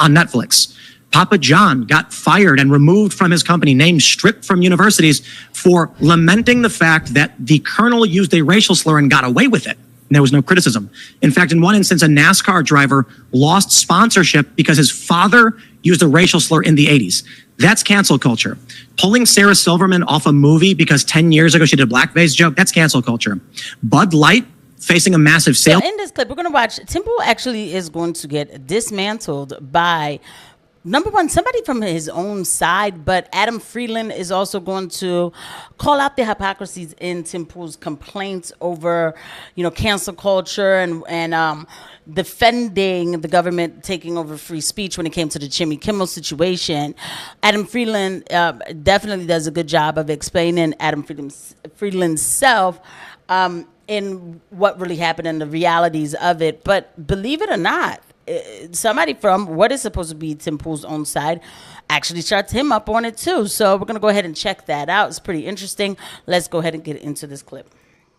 on Netflix. Papa John got fired and removed from his company, named stripped from universities for lamenting the fact that the colonel used a racial slur and got away with it. And there was no criticism. In fact, in one instance, a NASCAR driver lost sponsorship because his father used a racial slur in the 80s. That's cancel culture. Pulling Sarah Silverman off a movie because 10 years ago she did a blackface joke, that's cancel culture. Bud Light facing a massive sale. So in this clip, we're going to watch, Temple actually is going to get dismantled by, number one, somebody from his own side, but Adam Freeland is also going to call out the hypocrisies in Temple's complaints over, cancel culture and defending the government taking over free speech when it came to the Jimmy Kimmel situation. Adam Freeland definitely does a good job of explaining Adam Freeland's self in what really happened and the realities of it. But believe it or not, somebody from what is supposed to be Temple's own side actually shuts him up on it too. So we're going to go ahead and check that out. It's pretty interesting. Let's go ahead and get into this clip.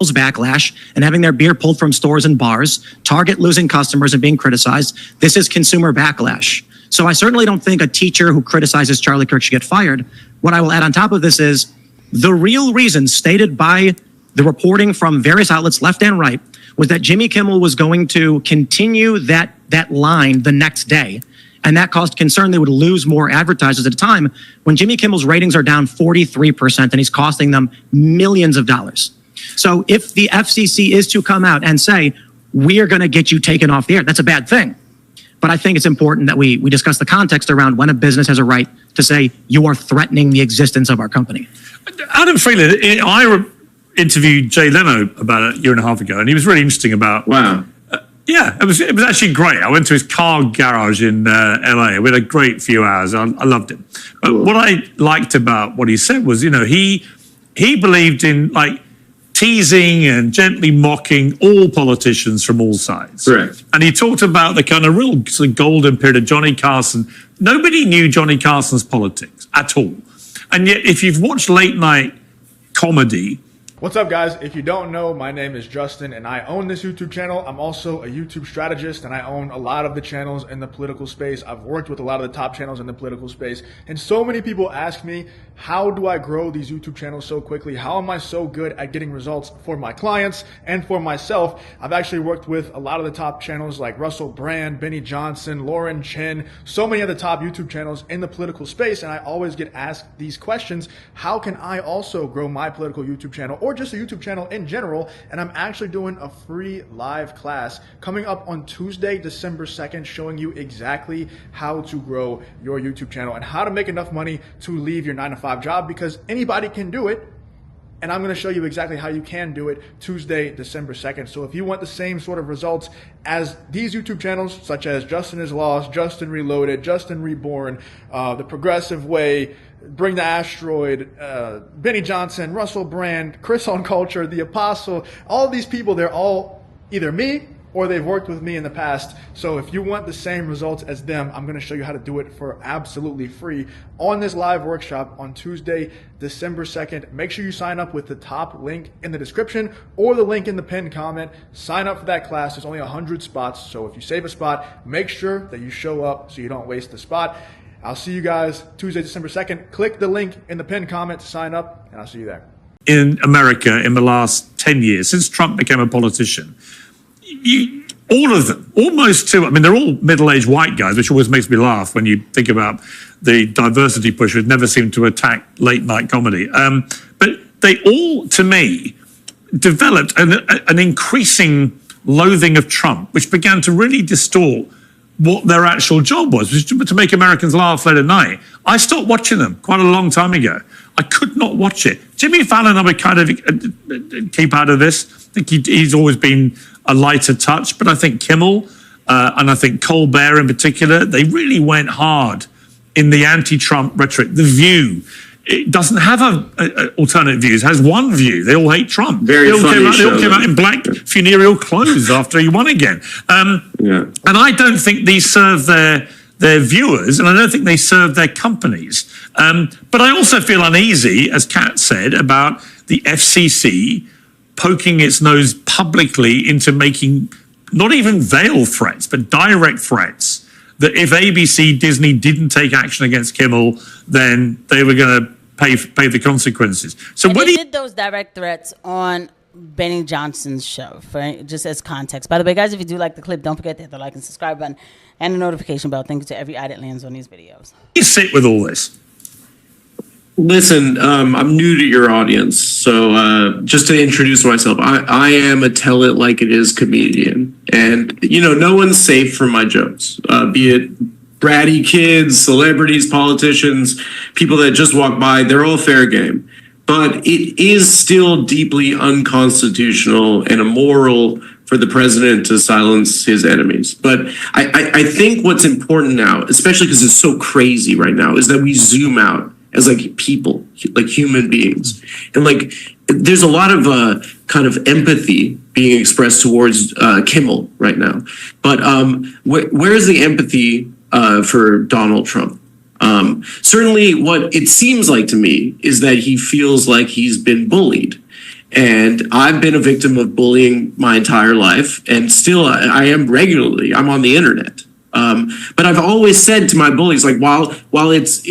Backlash and having their beer pulled from stores and bars, Target losing customers and being criticized. This is consumer backlash. So I certainly don't think a teacher who criticizes Charlie Kirk should get fired. What I will add on top of this is the real reason stated by the reporting from various outlets, left and right, was that Jimmy Kimmel was going to continue that line the next day. And that caused concern they would lose more advertisers at a time when Jimmy Kimmel's ratings are down 43% and he's costing them millions of dollars. So if the FCC is to come out and say, we are going to get you taken off the air, that's a bad thing. But I think it's important that we discuss the context around when a business has a right to say, you are threatening the existence of our company. Adam Freeland, I interviewed Jay Leno about a year and a half ago, and he was really interesting about... Wow. Yeah, it was actually great. I went to his car garage in LA. We had a great few hours. I loved it. But Cool. What I liked about what he said was, he believed in teasing and gently mocking all politicians from all sides. Correct. And he talked about the kind of real sort of golden period of Johnny Carson. Nobody knew Johnny Carson's politics at all. And yet, if you've watched late night comedy... What's up, guys? If you don't know, my name is Justin and I own this YouTube channel. I'm also a YouTube strategist and I own a lot of the channels in the political space. I've worked with a lot of the top channels in the political space. And so many people ask me, how do I grow these YouTube channels so quickly? How am I so good at getting results for my clients and for myself? I've actually worked with a lot of the top channels like Russell Brand, Benny Johnson, Lauren Chen, so many of the top YouTube channels in the political space. And I always get asked these questions. How can I also grow my political YouTube channel or just a YouTube channel in general? And I'm actually doing a free live class coming up on Tuesday, December 2nd, showing you exactly how to grow your YouTube channel and how to make enough money to leave your 9-to-5 job, because anybody can do it. And I'm going to show you exactly how you can do it Tuesday, December 2nd. So if you want the same sort of results as these YouTube channels, such as Justin is Lost, Justin Reloaded, Justin Reborn, The Progressive Way, Bring the Asteroid, Benny Johnson, Russell Brand, Chris on Culture, The Apostle, all of these people, they're all either me or they've worked with me in the past. So if you want the same results as them, I'm going to show you how to do it for absolutely free on this live workshop on Tuesday, December 2nd. Make sure you sign up with the top link in the description or the link in the pinned comment. Sign up for that class. There's only 100 spots. So if you save a spot, make sure that you show up so you don't waste the spot. I'll see you guys Tuesday, December 2nd. Click the link in the pinned comment to sign up, and I'll see you there. In America in the last 10 years, since Trump became a politician, all of them, almost two, they're all middle-aged white guys, which always makes me laugh when you think about the diversity push, which never seemed to attack late-night comedy. But they all, to me, developed an increasing loathing of Trump, which began to really distort what their actual job was, which was to make Americans laugh late at night. I stopped watching them quite a long time ago. I could not watch it. Jimmy Fallon, I would kind of keep out of this. I think he's always been a lighter touch, but I think Kimmel and I think Colbert in particular, they really went hard in the anti-Trump rhetoric. The View, it doesn't have alternate views. It has one view. They all hate Trump. Very funny they all came out in black funereal clothes after he won again. And I don't think these serve their viewers, and I don't think they serve their companies. But I also feel uneasy, as Kat said, about the FCC poking its nose publicly into making not even veiled threats, but direct threats that if ABC, Disney didn't take action against Kimmel, then they were going to pay the consequences. So and when they did those direct threats on Benny Johnson's show, just as context. By the way, guys, if you do like the clip, don't forget to hit the like and subscribe button and the notification bell. Thank you to every eye that lands on these videos. you sit with all this? Listen, I'm new to your audience, so just to introduce myself, I am a tell it like it is comedian, and no one's safe from my jokes, be it bratty kids, celebrities, politicians, people that just walk by. They're all fair game, but it is still deeply unconstitutional and immoral for the president to silence his enemies. But I think what's important now, especially because it's so crazy right now, is that we zoom out as like people, like human beings. And like, there's a lot of kind of empathy being expressed towards Kimmel right now. But where's the empathy for Donald Trump? Certainly what it seems like to me is that he feels like he's been bullied. And I've been a victim of bullying my entire life, and still I am regularly. I'm on the internet. But I've always said to my bullies, like, while it's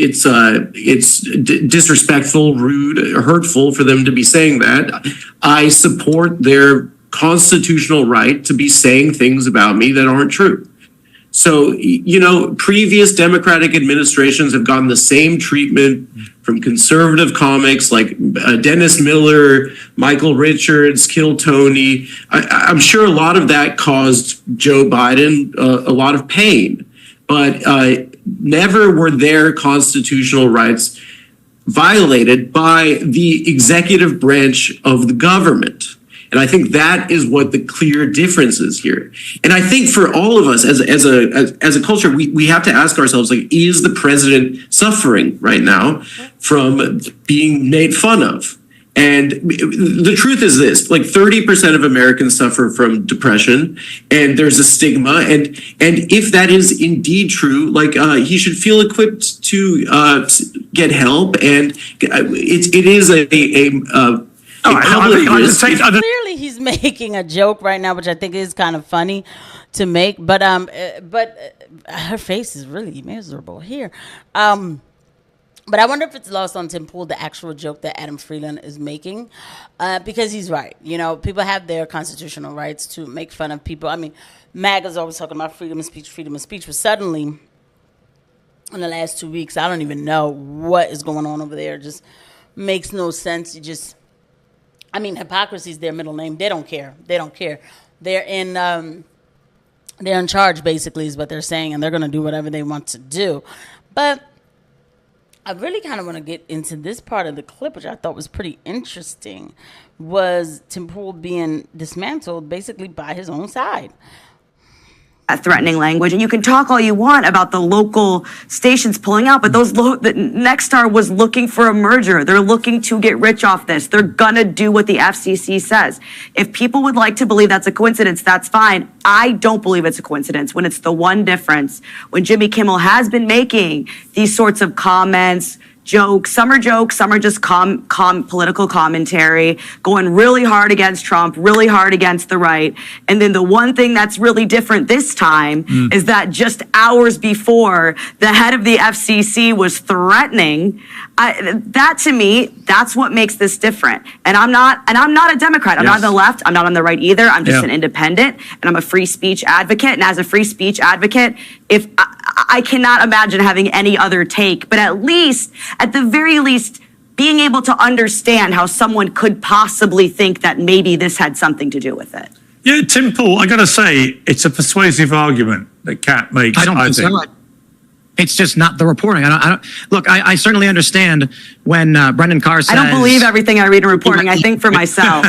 disrespectful, rude, hurtful for them to be saying that, I support their constitutional right to be saying things about me that aren't true. So, previous Democratic administrations have gotten the same treatment from conservative comics like Dennis Miller, Michael Richards, Kill Tony. I'm sure a lot of that caused Joe Biden a lot of pain, but never were their constitutional rights violated by the executive branch of the government. And I think that is what the clear difference is here. And I think for all of us as a culture, we have to ask ourselves, like, is the president suffering right now from being made fun of? And the truth is this, like 30% of Americans suffer from depression, and there's a stigma. And if that is indeed true, like he should feel equipped to get help. And it is Clearly, he's making a joke right now, which I think is kind of funny to make. But her face is really miserable here. But I wonder if it's lost on Tim Pool, the actual joke that Adam Freeland is making, because he's right. People have their constitutional rights to make fun of people. I mean, MAGA's always talking about freedom of speech, but suddenly, in the last 2 weeks, I don't even know what is going on over there. It just makes no sense. Hypocrisy is their middle name. They don't care. They're in charge, basically, is what they're saying, and they're going to do whatever they want to do. But I really kind of want to get into this part of the clip, which I thought was pretty interesting, was Tim Pool being dismantled basically by his own side. Threatening language, and you can talk all you want about the local stations pulling out, but the Nexstar was looking for a merger. They're looking to get rich off this. They're gonna do what the FCC says. If people would like to believe that's a coincidence, that's fine. I don't believe it's a coincidence when it's the one difference. When Jimmy Kimmel has been making these sorts of comments, jokes, some are just political commentary, going really hard against Trump, really hard against the right. And then the one thing that's really different this time is that just hours before, the head of the FCC was threatening. That to me, that's what makes this different. And I'm not a Democrat. I'm not on the left. I'm not on the right either. I'm just an independent, and I'm a free speech advocate. And as a free speech advocate, if I cannot imagine having any other take, but at the very least, being able to understand how someone could possibly think that maybe this had something to do with it. Yeah, Tim Pool, I got to say, it's a persuasive argument that Kat makes. I don't think so. It's just not the reporting. I certainly understand when Brendan Carr says, I don't believe everything I read in reporting. I think for myself.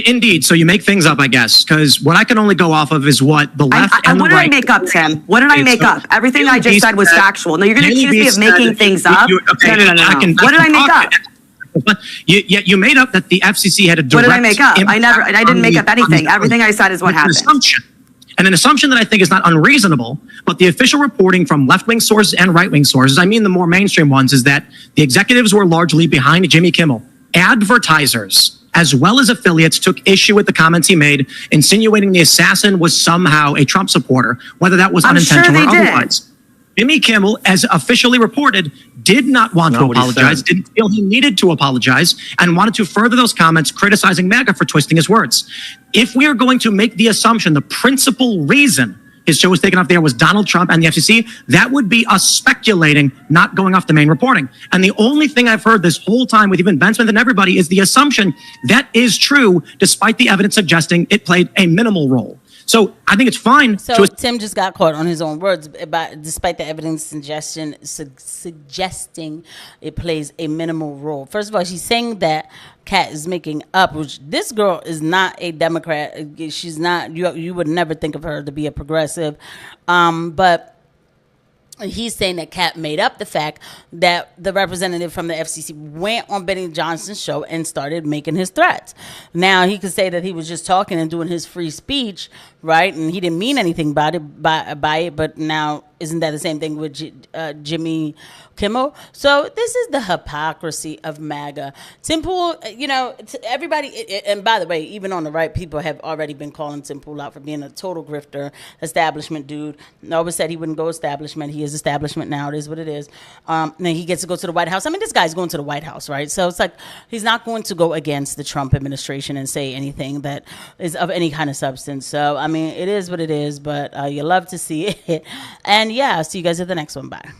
Indeed. So you make things up, I guess, because what I can only go off of is what the left and the right. What did I make up, Tim? What did I make up? Everything I just said was factual. No, you're going to accuse me of making things up? No. What did I make up? You made up that the FCC had a direct. What did I make up? I didn't make up anything. Everything I said is what happened. An assumption that I think is not unreasonable, but the official reporting from left-wing sources and right-wing sources, I mean the more mainstream ones, is that the executives were largely behind Jimmy Kimmel. Advertisers as well as affiliates, took issue with the comments he made, insinuating the assassin was somehow a Trump supporter, whether that was I'm sure unintentional they or did. otherwise. Jimmy Kimmel, as officially reported, did not want to Not what he apologize, said. didn't feel he needed to apologize, and wanted to further those comments criticizing MAGA for twisting his words. If we are going to make the assumption the principal reason his show was taken off the air was Donald Trump and the FCC, that would be us speculating, not going off the main reporting. And the only thing I've heard this whole time with even Ben Smith and everybody is the assumption that is true, despite the evidence suggesting it played a minimal role. So I think it's fine. So Tim just got caught on his own words, despite the evidence suggesting it plays a minimal role. First of all, she's saying that Kat is making up, which this girl is not a Democrat. She's not. You would never think of her to be a progressive, but. He's saying that Kat made up the fact that the representative from the FCC went on Benny Johnson's show and started making his threats. Now, he could say that he was just talking and doing his free speech, right? And he didn't mean anything by it, but now isn't that the same thing with Jimmy Kimmel? So this is the hypocrisy of MAGA. Tim Pool, everybody, and by the way, even on the right, people have already been calling Tim Pool out for being a total grifter, establishment dude. Always said he wouldn't go establishment. He is establishment now. It is what it is. Then he gets to go to the White House. I mean, this guy's going to the White House, right? So it's like he's not going to go against the Trump administration and say anything that is of any kind of substance. So, I mean, it is what it is, but you love to see it. And yeah, I'll see you guys at the next one. Bye.